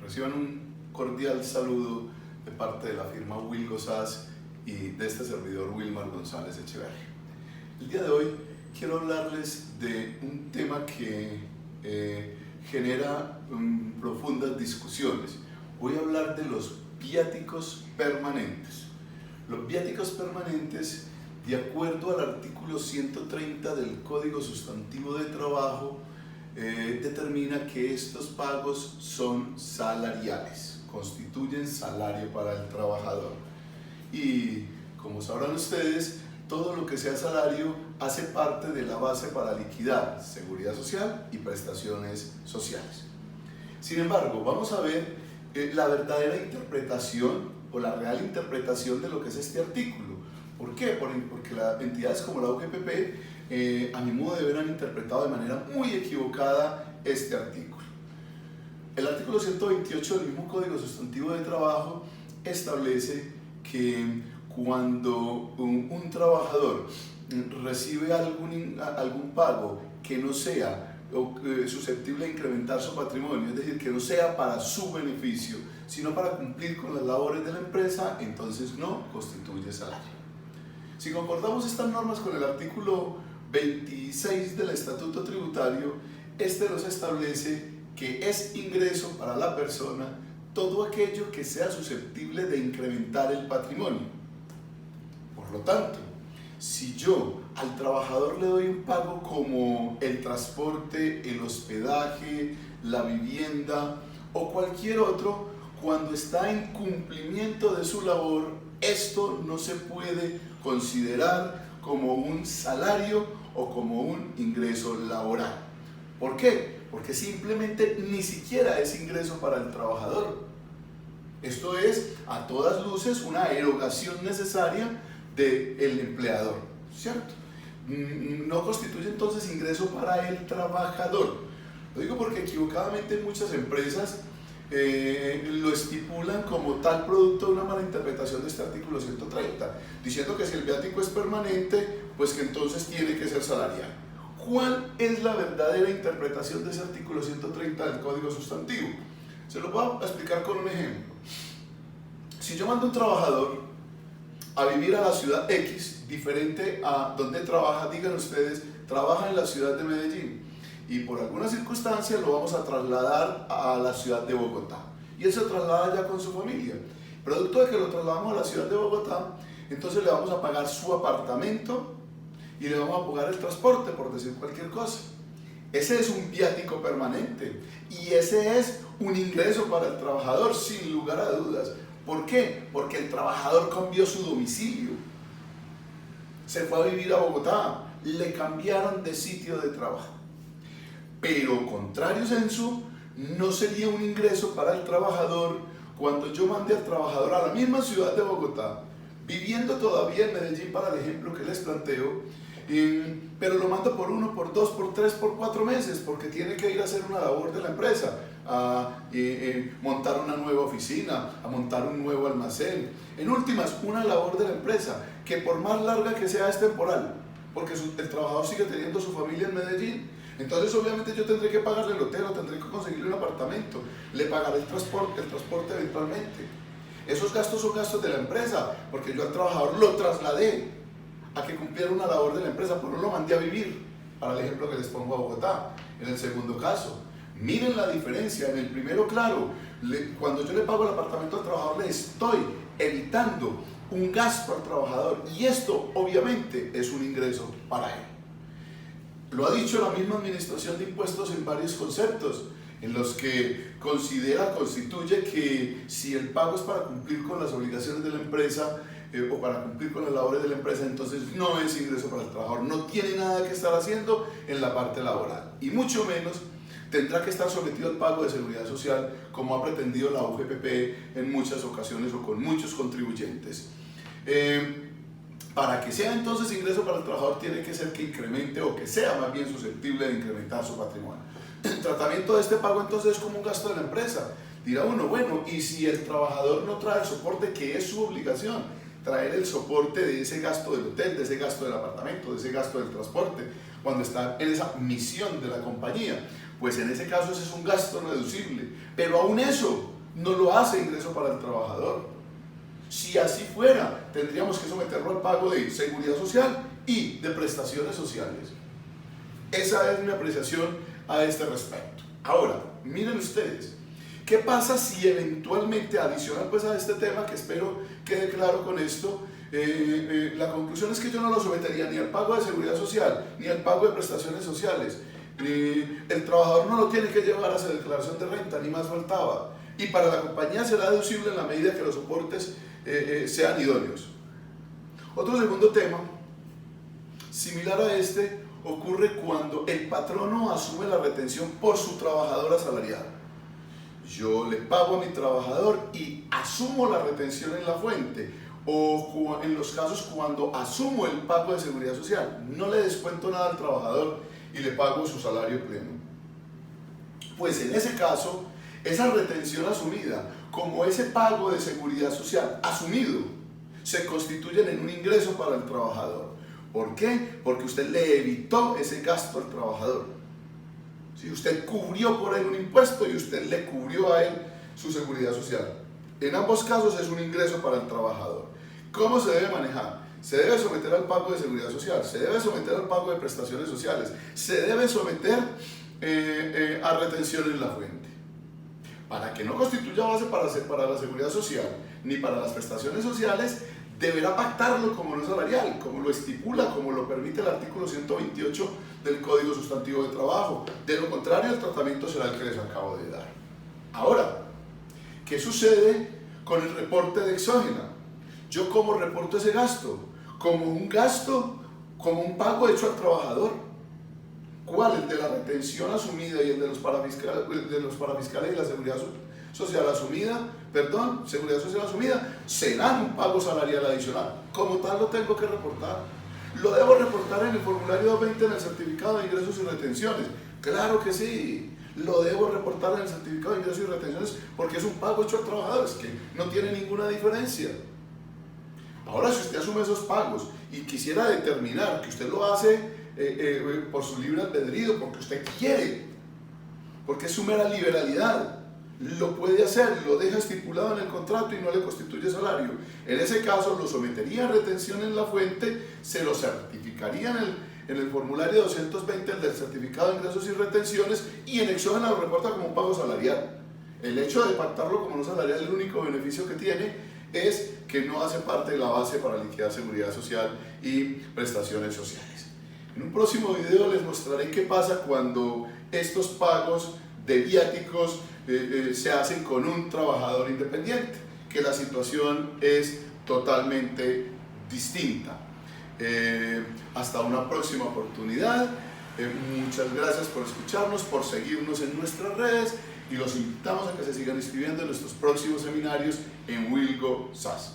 Reciban un cordial saludo de parte de la firma Wilgo SAS y de este servidor Wilmar González Echeverri. El día de hoy quiero hablarles de un tema que genera profundas discusiones. Voy a hablar de los viáticos permanentes. Los viáticos permanentes, de acuerdo al artículo 130 del Código Sustantivo de Trabajo, determina que estos pagos son salariales, constituyen salario para el trabajador. Y como sabrán ustedes, todo lo que sea salario hace parte de la base para liquidar seguridad social y prestaciones sociales. Sin embargo, vamos a ver la verdadera interpretación o la real interpretación de lo que es este artículo. ¿Por qué? Porque las entidades como la UGPP, a mi modo de ver, han interpretado de manera muy equivocada este artículo. El artículo 128 del mismo Código Sustantivo de Trabajo establece que cuando un trabajador recibe algún pago que no sea susceptible de incrementar su patrimonio, es decir, que no sea para su beneficio, sino para cumplir con las labores de la empresa, entonces no constituye salario. Si concordamos estas normas con el artículo 26 del Estatuto Tributario, este nos establece que es ingreso para la persona todo aquello que sea susceptible de incrementar el patrimonio. Por lo tanto, si yo al trabajador le doy un pago como el transporte, el hospedaje, la vivienda o cualquier otro, cuando está en cumplimiento de su labor, esto no se puede considerar como un salario o como un ingreso laboral. ¿Por qué? Porque simplemente ni siquiera es ingreso para el trabajador. Esto es, a todas luces, una erogación necesaria del empleador, ¿cierto? No constituye entonces ingreso para el trabajador. Lo digo porque equivocadamente muchas empresas lo estipulan como tal producto de una mala interpretación de este artículo 130, diciendo que si el viático es permanente, pues que entonces tiene que ser salarial. ¿Cuál es la verdadera interpretación de ese artículo 130 del Código Sustantivo? Se lo voy a explicar con un ejemplo. Si yo mando un trabajador a vivir a la ciudad X, diferente a donde trabaja, digan ustedes, trabaja en la ciudad de Medellín, y por alguna circunstancia lo vamos a trasladar a la ciudad de Bogotá, y él se traslada ya con su familia. Producto de que lo trasladamos a la ciudad de Bogotá, entonces le vamos a pagar su apartamento y le vamos a pagar el transporte, por decir cualquier cosa. Ese es un viático permanente y ese es un ingreso para el trabajador, sin lugar a dudas. ¿Por qué? Porque el trabajador cambió su domicilio, se fue a vivir a Bogotá, le cambiaron de sitio de trabajo. Pero contrario censo, no sería un ingreso para el trabajador cuando yo mande al trabajador a la misma ciudad de Bogotá, viviendo todavía en Medellín para el ejemplo que les planteo, pero lo mando por 1, por 2, por 3, por 4 meses, porque tiene que ir a hacer una labor de la empresa, a montar una nueva oficina, a montar un nuevo almacén, en últimas una labor de la empresa, que por más larga que sea es temporal, porque el trabajador sigue teniendo su familia en Medellín. Entonces obviamente yo tendré que pagarle el hotel o tendré que conseguirle un apartamento, le pagaré el transporte eventualmente. Esos gastos son gastos de la empresa, porque yo al trabajador lo trasladé a que cumpliera una labor de la empresa, pero no lo mandé a vivir, para el ejemplo que les pongo a Bogotá. En el segundo caso, miren la diferencia. En el primero, claro, cuando yo le pago el apartamento al trabajador, le estoy evitando un gasto al trabajador, y esto obviamente es un ingreso para él. Lo ha dicho la misma Administración de Impuestos en varios conceptos, en los que constituye que si el pago es para cumplir con las obligaciones de la empresa o para cumplir con las labores de la empresa, entonces no es ingreso para el trabajador, no tiene nada que estar haciendo en la parte laboral, y mucho menos tendrá que estar sometido al pago de seguridad social, como ha pretendido la UGPP en muchas ocasiones o con muchos contribuyentes. Para que sea entonces ingreso para el trabajador, tiene que ser que incremente, o que sea más bien susceptible de incrementar su patrimonio. El tratamiento de este pago entonces es como un gasto de la empresa. Dirá uno, bueno, y si el trabajador no trae el soporte, que es su obligación, traer el soporte de ese gasto del hotel, de ese gasto del apartamento, de ese gasto del transporte, cuando está en esa misión de la compañía, pues en ese caso ese es un gasto reducible. Pero aún eso no lo hace ingreso para el trabajador. Si así fuera, tendríamos que someterlo al pago de seguridad social y de prestaciones sociales. Esa es mi apreciación a este respecto. Ahora, miren ustedes, ¿qué pasa si eventualmente, adicional pues a este tema, que espero quede claro con esto, la conclusión es que yo no lo sometería ni al pago de seguridad social, ni al pago de prestaciones sociales? El trabajador no lo tiene que llevar a hacer declaración de renta, ni más faltaba. Y para la compañía será deducible en la medida que los soportes sean idóneos. Otro segundo tema, similar a este, ocurre cuando el patrono asume la retención por su trabajador asalariado. Yo le pago a mi trabajador y asumo la retención en la fuente, o en los casos cuando asumo el pago de seguridad social, no le descuento nada al trabajador y le pago su salario pleno. Pues en ese caso, esa retención asumida, como ese pago de seguridad social asumido, se constituyen en un ingreso para el trabajador. ¿Por qué? Porque usted le evitó ese gasto al trabajador. Si usted cubrió por él un impuesto y usted le cubrió a él su seguridad social. En ambos casos es un ingreso para el trabajador. ¿Cómo se debe manejar? Se debe someter al pago de seguridad social, se debe someter al pago de prestaciones sociales, se debe someter a retención en la fuente. Para que no constituya base para la seguridad social ni para las prestaciones sociales, deberá pactarlo como no salarial, como lo estipula, como lo permite el artículo 128 del Código Sustantivo de Trabajo. De lo contrario, el tratamiento será el que les acabo de dar. Ahora, ¿qué sucede con el reporte de exógena? ¿Yo cómo reporto ese gasto? ¿Como un gasto? ¿Como un pago hecho al trabajador? ¿Cuál? ¿El de la retención asumida y el de los parafiscales y la seguridad social asumida? Seguridad social asumida, serán un pago salarial adicional. Como tal lo tengo que reportar. ¿Lo debo reportar en el formulario 220 en el certificado de ingresos y retenciones? Claro que sí. Lo debo reportar en el certificado de ingresos y retenciones porque es un pago hecho al trabajador, es que no tiene ninguna diferencia. Ahora, si usted asume esos pagos y quisiera determinar que usted lo hace por su libre albedrío, porque usted quiere, porque es su mera liberalidad, lo puede hacer, lo deja estipulado en el contrato y no le constituye salario. En ese caso lo sometería a retención en la fuente, se lo certificaría en el formulario 220 del certificado de ingresos y retenciones, y en exógena lo reporta como un pago salarial. El hecho de pactarlo como no salarial, el único beneficio que tiene es que no hace parte de la base para liquidar seguridad social y prestaciones sociales. En un próximo video les mostraré qué pasa cuando estos pagos de viáticos se hacen con un trabajador independiente, que la situación es totalmente distinta. Hasta una próxima oportunidad. Muchas gracias por escucharnos, por seguirnos en nuestras redes, y los invitamos a que se sigan inscribiendo en nuestros próximos seminarios en Wilgo SAS.